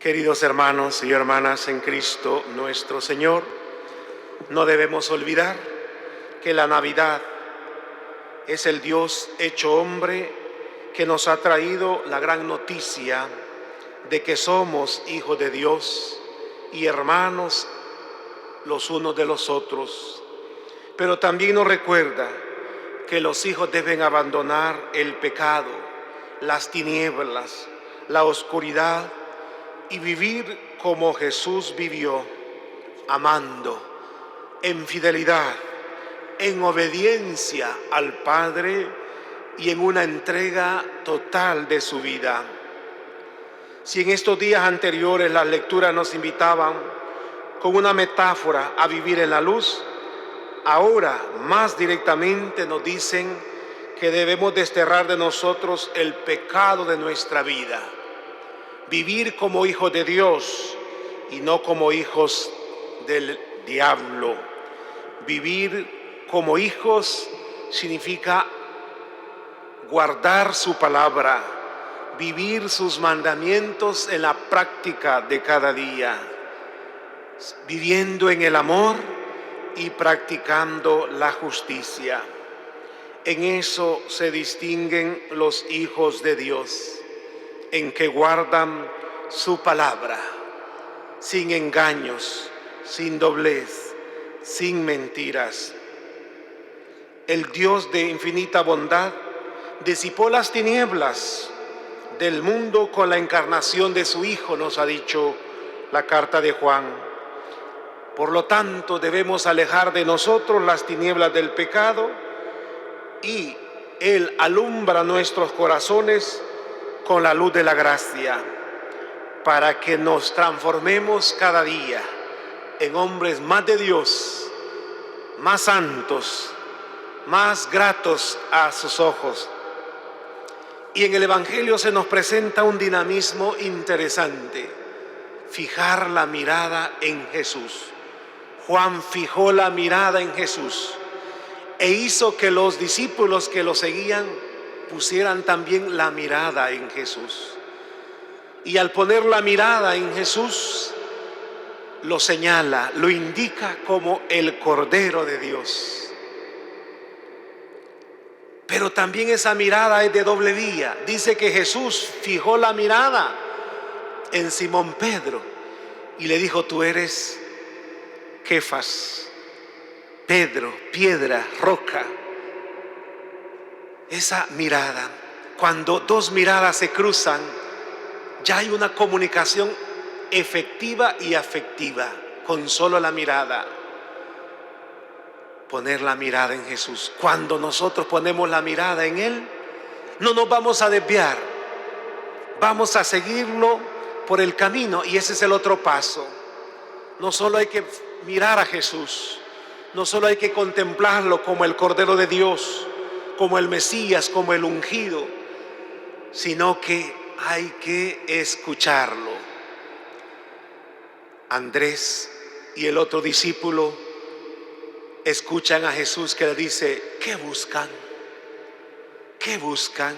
Queridos hermanos y hermanas en Cristo nuestro Señor, no debemos olvidar que la Navidad es el Dios hecho hombre que nos ha traído la gran noticia de que somos hijos de Dios y hermanos los unos de los otros. Pero también nos recuerda que los hijos deben abandonar el pecado, las tinieblas, la oscuridad y vivir como Jesús vivió, amando, en fidelidad, en obediencia al Padre y en una entrega total de su vida. Si en estos días anteriores las lecturas nos invitaban con una metáfora a vivir en la luz, ahora más directamente nos dicen que debemos desterrar de nosotros el pecado de nuestra vida. Vivir como hijos de Dios y no como hijos del diablo. Vivir como hijos significa guardar su palabra, vivir sus mandamientos en la práctica de cada día, viviendo en el amor y practicando la justicia. En eso se distinguen los hijos de Dios, en que guardan su palabra, sin engaños, sin doblez, sin mentiras. El Dios de infinita bondad disipó las tinieblas del mundo con la encarnación de su Hijo, nos ha dicho la carta de Juan. Por lo tanto, debemos alejar de nosotros las tinieblas del pecado y Él alumbra nuestros corazones con la luz de la gracia, para que nos transformemos cada día en hombres más de Dios, más santos, más gratos a sus ojos. Y en el Evangelio se nos presenta un dinamismo interesante: fijar la mirada en Jesús. Juan fijó la mirada en Jesús e hizo que los discípulos que lo seguían pusieran también la mirada en Jesús. Y al poner la mirada en Jesús, lo señala, lo indica como el Cordero de Dios. Pero también esa mirada es de doble vía. Dice que Jesús fijó la mirada en Simón Pedro y le dijo: tú eres Kefas, Pedro, piedra, roca. Esa mirada, cuando dos miradas se cruzan, ya hay una comunicación efectiva y afectiva con solo la mirada. Poner la mirada en Jesús. Cuando nosotros ponemos la mirada en Él, no nos vamos a desviar, vamos a seguirlo por el camino. Y ese es el otro paso. No solo hay que mirar a Jesús, no solo hay que contemplarlo como el Cordero de Dios, como el Mesías, como el ungido, sino que hay que escucharlo. Andrés y el otro discípulo escuchan a Jesús que le dice: ¿qué buscan? ¿Qué buscan?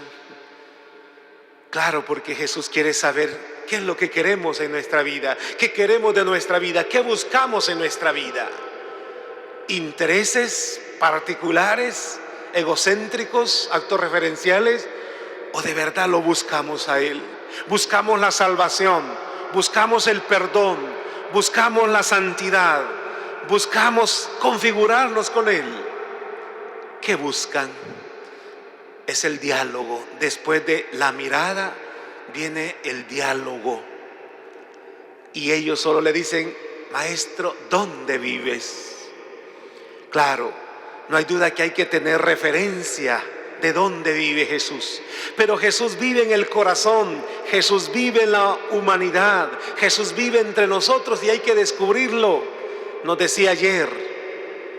Claro, porque Jesús quiere saber qué es lo que queremos en nuestra vida, qué queremos de nuestra vida, qué buscamos en nuestra vida. ¿Intereses particulares, egocéntricos, actos referenciales? ¿O de verdad lo buscamos a Él? Buscamos la salvación, buscamos el perdón, buscamos la santidad, buscamos configurarnos con Él. ¿Qué buscan? Es el diálogo. Después de la mirada viene el diálogo. Y ellos solo le dicen: Maestro, ¿dónde vives? Claro, no hay duda que hay que tener referencia de dónde vive Jesús. Pero Jesús vive en el corazón, Jesús vive en la humanidad, Jesús vive entre nosotros y hay que descubrirlo. Nos decía ayer,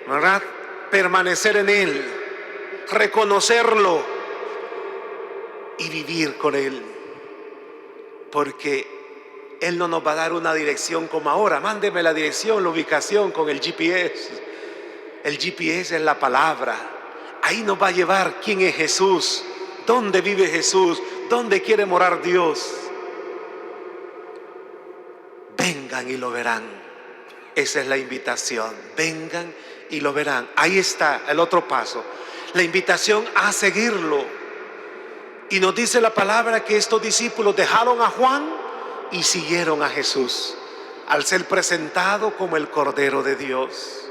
¿verdad? Permanecer en Él, reconocerlo y vivir con Él. Porque Él no nos va a dar una dirección como ahora: mándeme la dirección, la ubicación con el GPS. El GPS es la palabra. Ahí nos va a llevar quién es Jesús, dónde vive Jesús, dónde quiere morar Dios. vengan y lo verán. Esa es la invitación, vengan y lo verán. Ahí está el otro paso, la invitación a seguirlo. Y nos dice la palabra que estos discípulos dejaron a Juan y siguieron a Jesús. Al ser presentado como el Cordero de Dios,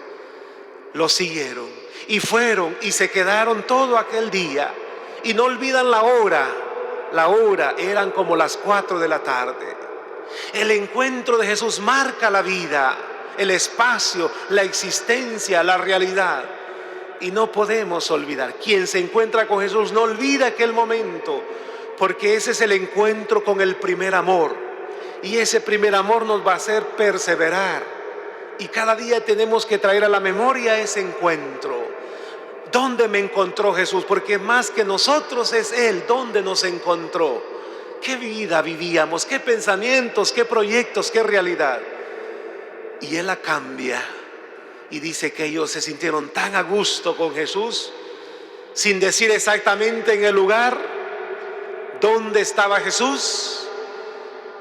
lo siguieron y fueron y se quedaron todo aquel día. Y no olvidan la hora eran como las 4 de la tarde. El encuentro de Jesús marca la vida, el espacio, la existencia, la realidad. Y no podemos olvidar, quien se encuentra con Jesús no olvida aquel momento, porque ese es el encuentro con el primer amor. Y ese primer amor nos va a hacer perseverar. Y cada día tenemos que traer a la memoria ese encuentro. ¿Dónde me encontró Jesús? Porque más que nosotros es Él. ¿Dónde nos encontró? ¿Qué vida vivíamos? ¿Qué pensamientos? ¿Qué proyectos? ¿Qué realidad? Y Él la cambia. Y dice que ellos se sintieron tan a gusto con Jesús, sin decir exactamente en el lugar dónde estaba Jesús,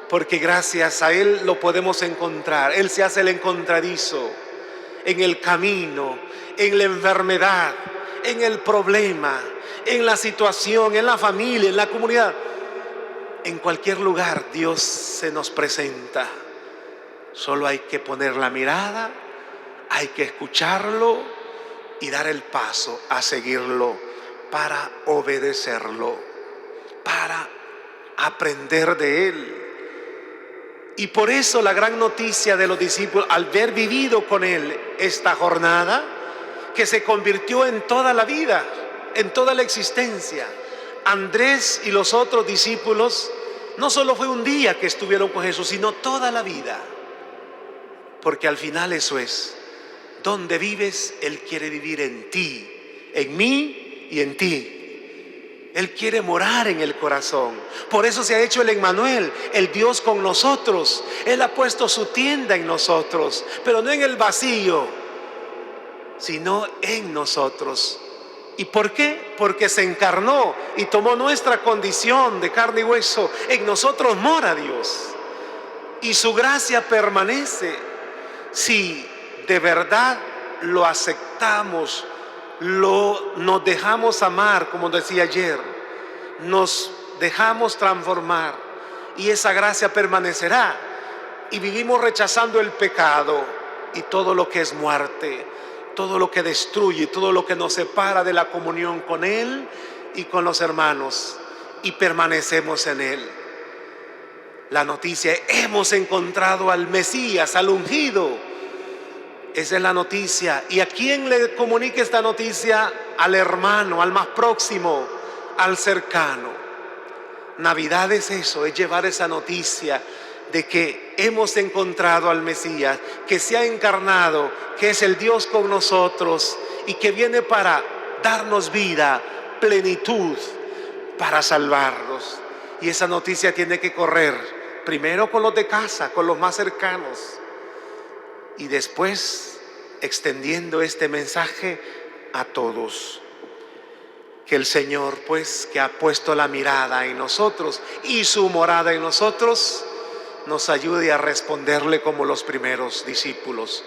porque gracias a Él lo podemos encontrar. Él se hace el encontradizo en el camino, en la enfermedad, en el problema, en la situación, en la familia, en la comunidad. En cualquier lugar Dios se nos presenta. Solo hay que poner la mirada, hay que escucharlo y dar el paso a seguirlo, para obedecerlo, para aprender de Él. Y por eso la gran noticia de los discípulos, al haber vivido con Él esta jornada, que se convirtió en toda la vida, en toda la existencia. Andrés y los otros discípulos, no solo fue un día que estuvieron con Jesús, sino toda la vida. Porque al final eso es, donde vives, Él quiere vivir en ti, en mí y en ti. Él quiere morar en el corazón. Por eso se ha hecho el Emmanuel, el Dios con nosotros. Él ha puesto su tienda en nosotros, pero no en el vacío, sino en nosotros. ¿Y por qué? Porque se encarnó y tomó nuestra condición de carne y hueso. En nosotros mora Dios y su gracia permanece si de verdad lo aceptamos, nos dejamos amar, como decía ayer, nos dejamos transformar, y esa gracia permanecerá. Y vivimos rechazando el pecado y todo lo que es muerte, todo lo que destruye, todo lo que nos separa de la comunión con Él y con los hermanos, y permanecemos en Él. La noticia: hemos encontrado al Mesías, al ungido. Esa es la noticia. ¿Y a quién le comunica esta noticia? Al hermano, al más próximo, al cercano. Navidad es eso, es llevar esa noticia de que hemos encontrado al Mesías, que se ha encarnado, que es el Dios con nosotros y que viene para darnos vida, plenitud, para salvarnos. Y esa noticia tiene que correr primero con los de casa, con los más cercanos, y después extendiendo este mensaje a todos. Que el Señor, pues, que ha puesto la mirada en nosotros y su morada en nosotros, nos ayude a responderle como los primeros discípulos,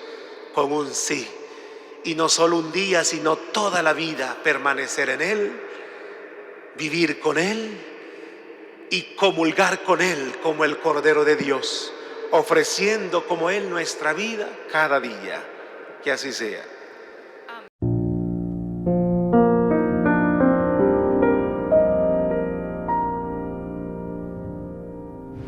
con un sí. Y no solo un día, sino toda la vida permanecer en Él, vivir con Él y comulgar con Él como el Cordero de Dios, ofreciendo como Él nuestra vida cada día. Que así sea.